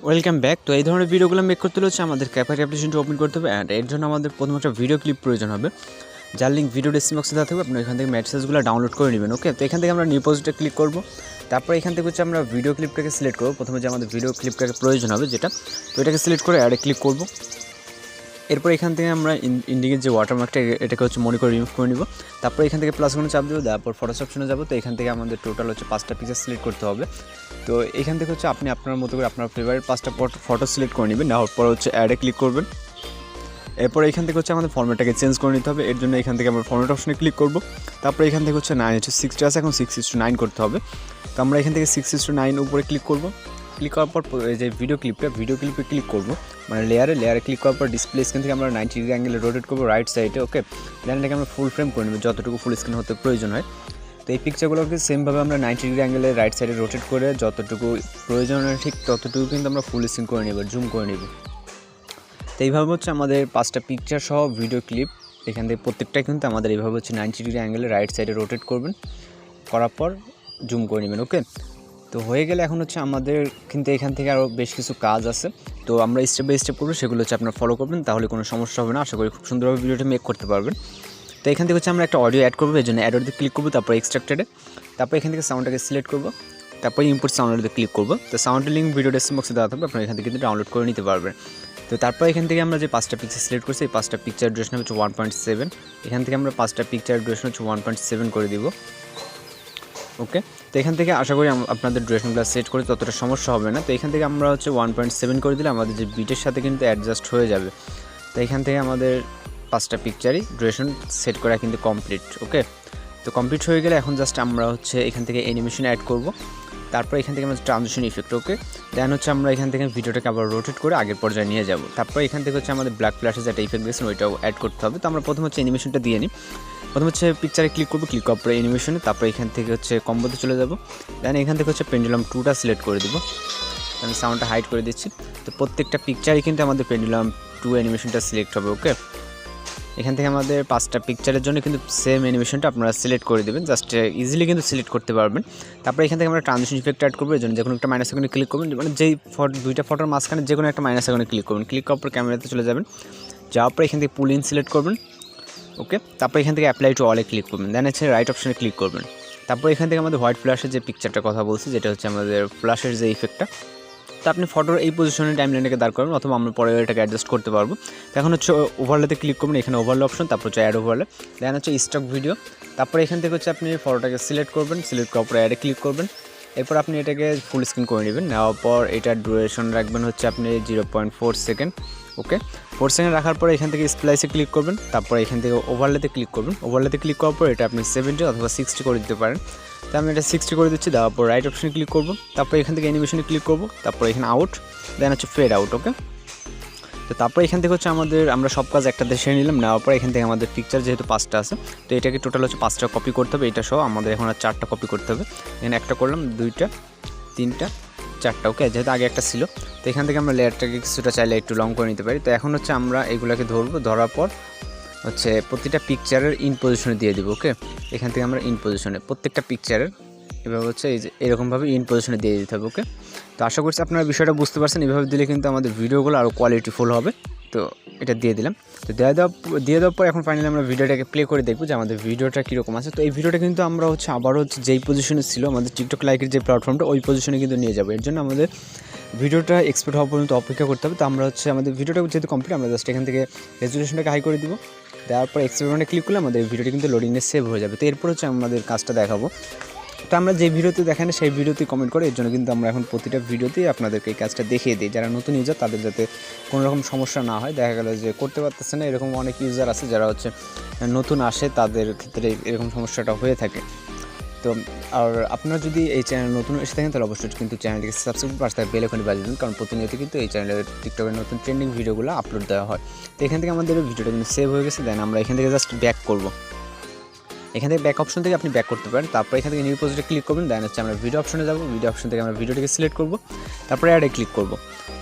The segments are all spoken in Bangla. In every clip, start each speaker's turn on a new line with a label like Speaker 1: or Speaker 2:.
Speaker 1: Welcome back. তো এই ধরনের ভিডিওগুলো মেক করতে হলে হচ্ছে আমাদের ক্যাপকাট অ্যাপ্লিকেশনটা ওপেন করতে হবে অ্যান্ড এর জন্য আমাদের প্রথম একটা ভিডিও ক্লিপ প্রয়োজন হবে, যার লিঙ্ক ভিডিও ডেসক্রিপশন বক্সে দেওয়া থাকবে। আপনি এখান থেকে মেসেজগুলো ডাউনলোড করে নেবেন। ওকে, তো এখান থেকে আমরা নিউ প্রজেক্টে ক্লিক করব। তারপর এখান থেকে হচ্ছে আমরা ভিডিও ক্লিপটাকে সিলেক্ট করব। প্রথমে যে আমাদের ভিডিও ক্লিপটাকে প্রয়োজন হবে যেটা, তো এটাকে সিলেক্ট করে অ্যাডে ক্লিক করব। এরপর এখান থেকে আমরা ইন্ডিকের যে ওয়াটারমার্কটা এটাকে হচ্ছে মনে করে রিমুভ করে নিব। তারপর এখান থেকে প্লাসগুলো চাপ দেবো, তারপর ফটোস অপশনে যাবো। তো এখান থেকে আমাদের টোটাল হচ্ছে 5টা পিকচার সিলেক্ট করতে হবে। তো এখান থেকে হচ্ছে আপনি আপনার মতো করে আপনার ফেভারিট 5টা ফটো সিলেক্ট করে নেবেন। নেওয়ার পর হচ্ছে অ্যাডে ক্লিক করবেন। এরপর এখান থেকে হচ্ছে আমাদের ফর্মেটটাকে চেঞ্জ করে নিতে হবে। এর জন্য এখান থেকে আমরা ফর্মেট অপশনে ক্লিক করব। তারপর এখান থেকে হচ্ছে 9:60 আছে, এখন 6:9 করতে হবে। তো আমরা এখান থেকে 6:9 উপরে ক্লিক করব। ক্লিক করার পর এই যে ভিডিও ক্লিপে ক্লিক করব, মানে লেয়ারে ক্লিক করার পর ডিসপ্লে স্ক্রিন থেকে আমরা 90 ডিগ্রি অ্যাঙ্গেলে রোটেট করবো রাইট সাইডে। ওকে, দেন এটাকে আমরা ফুল ফ্রেম করে নেব যতটুকু ফুল স্ক্রিন হতে প্রয়োজন হয়। তো এই পিকচারগুলোকে সেমভাবে আমরা 90 ডিগ্রি অ্যাঙ্গেলে রাইট সাইডে রোটেট করে যতটুকু প্রয়োজন হয় ঠিক ততটুকু কিন্তু আমরা ফুল স্ক্রিন করে নেব, জুম করে নেব। তো এইভাবে হচ্ছে আমাদের 5টা পিকচার সহ ভিডিও ক্লিপ এখান থেকে প্রত্যেকটাই কিন্তু আমাদের এইভাবে হচ্ছে 90 ডিগ্রি অ্যাঙ্গেলে রাইট সাইডে রোটেট করবেন, করার পর জুম করে নেবেন। ওকে, তো হয়ে গেলে এখন হচ্ছে আমাদের কিন্তু এখান থেকে আরও বেশ কিছু কাজ আছে। তো আমরা স্টেপ বাই স্টেপ করবো, সেগুলো হচ্ছে আপনারা ফলো করবেন, তাহলে কোনো সমস্যা হবে না। আশা করি খুব সুন্দরভাবে ভিডিওটা মেক করতে পারবেন। তো এখান থেকে হচ্ছে আমরা একটা অডিও অ্যাড করবো, এই জন্য অ্যাডোতে ক্লিক করবো, তারপর এক্সট্রাক্টেডে, তারপর এখান থেকে সাউন্ডটাকে সিলেক্ট করবো, তারপর ইম্পোর্ট সাউন্ডেতে ক্লিক করবো। তো সাউন্ডের লিঙ্ক ভিডিও ডেসক্রিপশন বক্সে দেওয়া থাকবে, আপনারা এখান থেকে কিন্তু ডাউনলোড করে নিতে পারবেন। তো তারপর এখান থেকে আমরা যে 5টা পিকচার সিলেক্ট করছি, এই 5টা পিকচার ডিউরেশন হচ্ছে 1.7। এখান থেকে আমরা 5টা পিকচার ডিউরেশন হচ্ছে 1.7 করে দিব। ওকে, তো এখান থেকে আশা করি আপনাদের ডিউরেশনগুলো সেট করে ততটা সমস্যা হবে না। তো এখান থেকে আমরা হচ্ছে 1.7 করে দিলে আমাদের যে বিটের সাথে কিন্তু অ্যাডজাস্ট হয়ে যাবে। তো এখান থেকে আমাদের 5টা পিকচারই ডিউরেশন সেট করা কিন্তু কমপ্লিট। ওকে, তো কমপ্লিট হয়ে গেলে এখন জাস্ট আমরা হচ্ছে এখান থেকে অ্যানিমেশন অ্যাড করব। তারপর এখান থেকে আমরা ট্রানজিশন ইফেক্ট। ওকে, দেন হচ্ছে আমরা এখান থেকে ভিডিওটাকে আবার রোটেট করে আগের পর্যায়ে নিয়ে যাব। তারপর এখান থেকে হচ্ছে আমাদের ব্ল্যাক ফ্ল্যাশে যেটা ইফেক্ট দিয়েছেন ওইটাও অ্যাড করতে হবে। তো আমরা প্রথম হচ্ছে অ্যানিমেশনটা দিয়ে নিই। প্রথম হচ্ছে পিকচারে ক্লিক করবো, ক্লিক করার পরে অ্যানিমেশনে, তারপর এখান থেকে হচ্ছে কম্বোতে চলে যাব। দেন এখান থেকে হচ্ছে পেন্ডুলাম 2টা সিলেক্ট করে দিব। আমি সাউন্ডটা হাইড করে দিচ্ছি। তো প্রত্যেকটা পিকচারই কিন্তু আমাদের পেন্ডুলাম 2 অ্যানিমেশনটা সিলেক্ট হবে। ওকে, এখান থেকে আমাদের 5টা পিকচারের জন্য কিন্তু সেম অ্যানিমেশনটা আপনারা সিলেক্ট করে দেবেন, জাস্ট ইজিলি কিন্তু সিলেক্ট করতে পারবেন। তারপরে এখান থেকে আমরা ট্রানজিশন ইফেক্ট অ্যাড করবো, এই জন্য যে কোনো একটা মাইনাস আইকনে ক্লিক করবেন, মানে যেই দুইটা ফটোর মাঝখানে যে কোনো একটা মাইনাস আইকনে ক্লিক করবেন। ক্লিক করার পর ক্যামেরাতে চলে যাবেন, যাওয়ার পর এখান থেকে পুল ইন সিলেক্ট করবেন। ওকে, তারপর এখান থেকে অ্যাপ্লাই টু অলে ক্লিক করবেন, দেন হচ্ছে রাইট অপশনে ক্লিক করবেন। তারপর এখান থেকে আমাদের হোয়াইট ফ্ল্যাশের যে পিকচারটা কথা বলছি, যেটা হচ্ছে আমাদের ফ্ল্যাশের যে ইফেক্টটা, তো আপনি ফটোর এই পজিশনে টাইমলাইনটাকে দাঁড় করবেন, অথবা আমরা পরে এটাকে অ্যাডজাস্ট করতে পারবো। তো এখন হচ্ছে ওভারলেতে ক্লিক করবেন, এখানে ওভারলে অপশন, তারপর হচ্ছে অ্যাড ওভারলে, দেন হচ্ছে স্টক ভিডিও। তারপর এখান থেকে হচ্ছে আপনি ফটোটাকে সিলেক্ট করবেন, সিলেক্ট করার পরে অ্যাডে ক্লিক করবেন। এরপর আপনি এটাকে ফুল স্ক্রিন করে নেবেন। নেওয়ার পর এটার ডিউরেশন রাখবেন হচ্ছে আপনি 0.4 সেকেন্ড। ওকে, 4 সেকেন্ড রাখার পরে এখান থেকে স্প্লাইসে ক্লিক করবেন, তারপর এখান থেকে ওভারলেতে ক্লিক করবেন। ওভারলেতে ক্লিক করার পর এটা আপনি 70 অথবা 60 করে দিতে পারেন। তো আমি এটা 60 করে দিচ্ছি। দেওয়ার পর রাইট অপশনে ক্লিক করব, তারপর এখান থেকে অ্যানিমেশনে ক্লিক করব, তারপর এখানে আউট, দেন হচ্ছে ফেড আউট। ওকে, তো তারপর এখান থেকে হচ্ছে আমরা সব কাজ একটাতে সেরে নিলাম। নেওয়ার পর এখান থেকে আমাদের পিকচার যেহেতু 5টা আছে, তো এটাকে টোটাল হচ্ছে 5টা কপি করতে হবে। এটা সহ আমাদের এখন আর 4টা কপি করতে হবে। এখানে একটা করলাম, 2টা, 3টা, 4টা। ওকে, যেহেতু আগে একটা ছিল, তো এখান থেকে আমরা লেয়ারটাকে কিছুটা চাইলে একটু লং করে নিতে পারি। তো এখন হচ্ছে আমরা এগুলোকে ধরবো, ধরার পর হচ্ছে প্রতিটা পিকচারের ইন পজিশনে দিয়ে দেবো। ওকে, এখান থেকে আমরা ইন পজিশনে প্রত্যেকটা পিকচারের এভাবে হচ্ছে এই যে এরকমভাবে ইন পজিশনে দিয়ে দিতে হবে। ওকে, তো আশা করছি আপনারা বিষয়টা বুঝতে পারছেন। এভাবে দিলে কিন্তু আমাদের ভিডিওগুলো আরও কোয়ালিটিফুল হবে। তো এটা দিয়ে দিলাম। তো দিয়ে দেওয়ার পর এখন ফাইনালি আমরা ভিডিওটাকে প্লে করে দেখবো যে আমাদের ভিডিওটা কীরকম আছে। তো এই ভিডিওটা কিন্তু আমরা হচ্ছে আবারও হচ্ছে যেই পজিশনে ছিল আমাদের টিকটক লাইকের যে প্ল্যাটফর্মটা, ওই পজিশনে কিন্তু নিয়ে যাবো। এর জন্য আমাদের ভিডিওটা এক্সপোর্ট হওয়া পর্যন্ত অপেক্ষা করতে হবে। তো আমরা হচ্ছে আমাদের ভিডিওটা যেহেতু কমপ্লিট, আমরা জাস্ট এখান থেকে রেজুলেশনটাকে হাই করে দিব। দেওয়ার পর এক্সপোর্টে ক্লিক করলে আমাদের ভিডিওটি কিন্তু লোডিংয়ে সেভ হয়ে যাবে। তো এরপর হচ্ছে আমাদের কাজটা দেখাবো। তো আমরা যে ভিডিওতে দেখান সেই ভিডিওতে কমেন্ট করে, এর জন্য কিন্তু আমরা এখন প্রতিটা ভিডিওতেই আপনাদেরকে এই কাজটা দেখিয়ে দিই, যারা নতুন ইউজার তাদের যাতে কোনো রকম সমস্যা না হয়। দেখা গেল যে করতে পারতেছে না, এরকম অনেক ইউজার আছে যারা হচ্ছে নতুন আসে, তাদের ক্ষেত্রে এরকম সমস্যাটা হয়ে থাকে। তো আর আপনারা যদি এই চ্যানেল নতুন এসে থাকেন তাহলে অবশ্যই কিন্তু চ্যানেলটিকে সাবস্ক্রাইব করে পাশে বেল আইকনটি বাজিয়ে দিন, কারণ প্রতিনিয়ত কিন্তু এই চ্যানেলে টিকটকের নতুন ট্রেন্ডিং ভিডিওগুলো আপলোড দেওয়া হয়। তো এখান থেকে আমাদের ভিডিওটা কিন্তু সেভ হয়ে গেছে। দেন আমরা এখান থেকে জাস্ট ব্যাক করব। এখান থেকে ব্যাক অপশন থেকে আপনি ব্যাক করতে পারেন। তারপর এখান থেকে নিউ প্রজেক্টে ক্লিক করবেন, দেন হচ্ছে আমরা ভিডিও অপশনে যাব, ভিডিও অপশন থেকে আমরা ভিডিওটিকে সিলেক্ট করব, তারপরে অ্যাডে ক্লিক করব।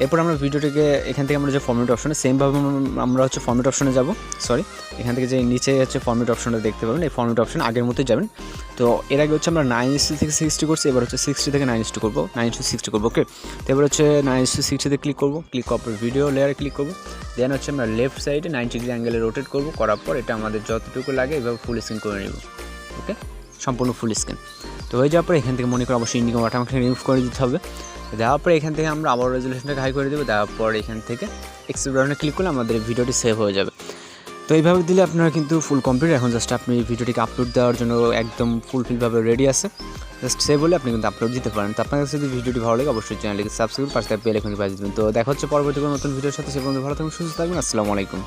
Speaker 1: এরপর আমরা ভিডিওটিকে এখান থেকে আমরা যে ফরম্যাট অপশনে সেমভাবে আমরা হচ্ছে ফরম্যাট অপশনে যাব, এখান থেকে যে নিচে হচ্ছে ফরম্যাট অপশনটা দেখতে পাবেন, এই ফরম্যাট অপশন আগের মতোই যাবেন। তো এর আগে হচ্ছে আমরা 9:60 থেকে 60 করছি, এবার হচ্ছে 60 থেকে 9:60 করবো, 9:60 করবো। ওকে, তো এবার হচ্ছে 9:60 ক্লিক করবো, ক্লিক করার পর ভিডিও লেয়ারে ক্লিক করবো, দেন হচ্ছে আমরা লেফট সাইডে 90 ডিগ্রি অ্যাঙ্গেলে রোটেট করবো, করার পর এটা আমাদের যতটুকু লাগে এভাবে ফুল স্ক্রিন করে নেব। ওকে, সম্পূর্ণ ফুল স্ক্রিন। তো হয়ে যাওয়ার পর এখান থেকে মনে করে অবশ্যই ইন্ডিকেটর বাটনটা রিমুভ করে দিতে হবে। দেওয়ার পরে এখান থেকে আমরা আবার রেজুলেশনটাকে হাই করে দেবো, দেওয়ার পর এখান থেকে এক্সপোর্ট বাটনে ক্লিক করলে আমাদের ভিডিওটি সেভ হয়ে যাবে। তো এইভাবে দিলে আপনারা কিন্তু ফুল কমপ্লিট। এখন জাস্ট আপনি ভিডিওটিকে আপলোড দেওয়ার জন্য একদম ফুলফিলভাবে রেডি আছে, জাস্ট সেভ হলে আপনি কিন্তু আপলোড দিতে পারেন। তো আপনার কাছে যদি ভিডিওটি ভালো লাগে অবশ্যই চ্যানেলটিকে সাবস্ক্রাইব, পাশে বেল আইকনটি বাজিয়ে দেবেন। তো দেখা হচ্ছে পরবর্তী কোনো নতুন ভিডিওর সাথে। সে পর্যন্ত ভালো থাকবেন, সুস্থ থাকবেন। আসসালামু আলাইকুম।